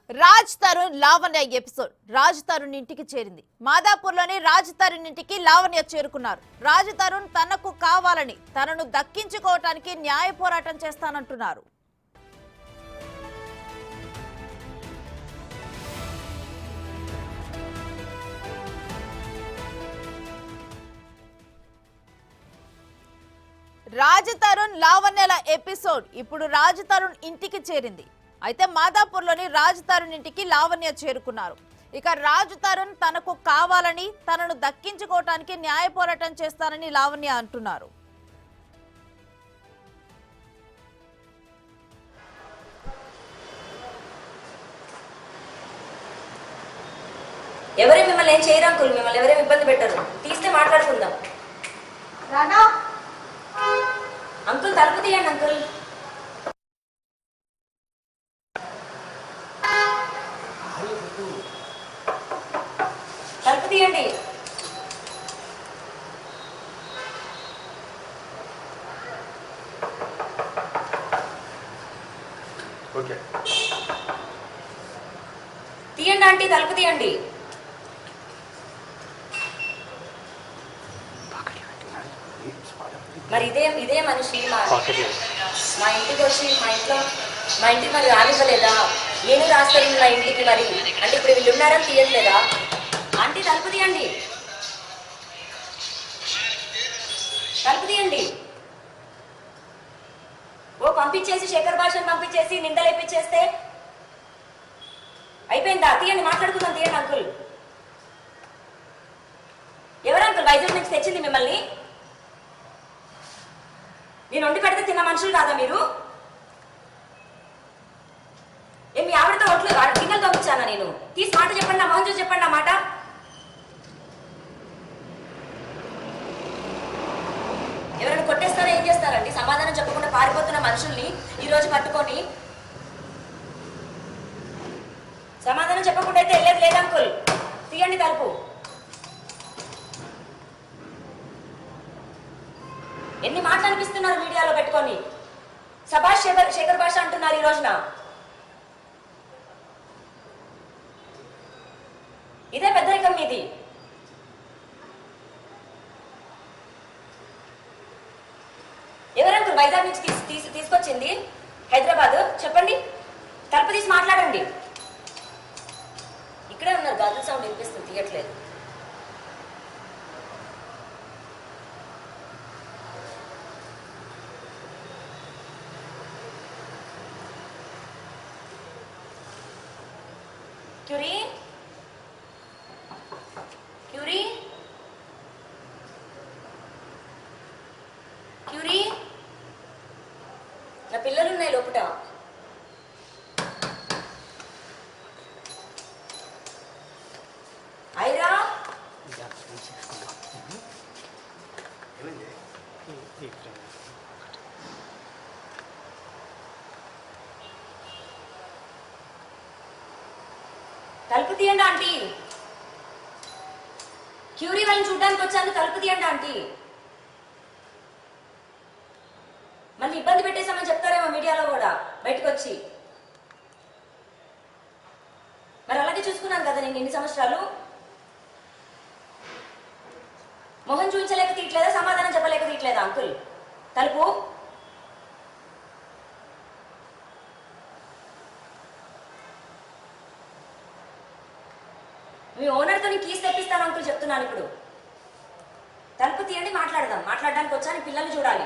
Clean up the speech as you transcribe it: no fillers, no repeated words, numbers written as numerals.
Raj Tarun Lavanya episode Raj Tarun ఇంటికి చేరింది. మాదాపూర్లోని రాజ్ తరుణ్ ఇంటికి లావణ్య చేరుకున్నారు. రాజ్ తరుణ్ తనకు కావాలని తనను దక్కించుకోవటానికి న్యాయ పోరాటం చేస్తానంటున్నారు. రాజ్ తరుణ్ లావణ్యల ఎపిసోడ్ ఇప్పుడు రాజ్ తరుణ్ ఇంటికి చేరింది. అయితే మాదాపూర్లోని రాజ్ తరుణ్ ఇంటికి లావణ్య చేరుకున్నారు. ఇక రాజ్ తరుణ్ తనకు కావాలని తనను దక్కించుకోవటానికి న్యాయ పోరాటం చేస్తానని లావణ్య అంటున్నారు. ఎవరే మిమ్మల్ని ఏం చేయరు అంకుల్, మిమ్మల్ని ఎవరేం ఇబ్బంది పెట్టరు. తీస్తే మాట్లాడుకుందాం. అంకుల్ తలుపు తీయండి అంకుల్. తలుపు తీయండి. తీయండి ఆంటీ, తలుపు తీయండి. మరి ఇదే మనిషి మా ఇంటికి వచ్చి మా ఇంటికి మరి రానివ్వలేదా? నేను రాస్తాను నా ఇంటికి మరి అంటే ఇప్పుడు వీళ్ళు ఉన్నారని తీయట్లేదా? ఆంటీ తలుపు తీయండి, తలుపు తీయండి. ఓ పంపించేసి శేఖర్ భాషను పంపించేసి నిందలేపించేస్తే అయిపోయిందా? తీయండి, మాట్లాడుకుందాం. తీయండి అంకుల్. ఎవరు అంకుల్ వైజాగ్ నుంచి తెచ్చింది మిమ్మల్ని? నేను వండి పెడితే తిన్న మనుషులు కాదా మీరు? మీ ఆవిడతో ఒట్లు గిన్నెలు తోపించానా నేను? తీసి మాట చెప్పండి, నా మొహం చూసి చెప్పండి నా మాట. ఎవరైనా కొట్టేస్తారా ఏం చేస్తారండి? సమాధానం చెప్పకుండా పారిపోతున్న మనుషుల్ని ఈ రోజు పట్టుకొని సమాధానం చెప్పకుండా అయితే వెళ్ళేది లేదు అంకుల్. తీయండి తలుపు. ఎన్ని మాటలు అనిపిస్తున్నారు మీడియాలో పెట్టుకొని? సభాష్ శేఖర్ భాష అంటున్నారు ఈ రోజున. ఇదే పెద్దరికం మీది. ఎవరంటారు వైజాగ్ నుంచి తీసుకొచ్చింది హైదరాబాద్? చెప్పండి, తలుపు తీసి మాట్లాడండి. ఇక్కడే ఉన్నారు, గాజుల సౌండ్ వినిపిస్తుంది, తీయట్లేదు. క్యూరీ క్యూరీ క్యూరీ, నా పిల్లలు ఉన్నాయి లోపట. ఐరా తలుపు తీయండి ఆంటీ. క్యూరీ వాళ్ళని చూడ్డానికి వచ్చాను, తలుపు తీయండి ఆంటీ. మళ్ళీ ఇబ్బంది పెట్టేశామని చెప్తారేమో మీడియాలో కూడా బయటకు వచ్చి. మరి అలాగే చూసుకున్నాను కదా నేను ఎన్ని సంవత్సరాలు. మొహం చూపించలేక తీయట్లేదా? సమాధానం చెప్పలేక తీయట్లేదా అంకుల్? తలుపు. మీ ఓనర్తో నేను కీస్ తెప్పిస్తాను అంకుల్, చెప్తున్నాను ఇప్పుడు. తలుపు తీయండి, మాట్లాడదాం. మాట్లాడడానికి వచ్చాను, పిల్లల్ని చూడాలి.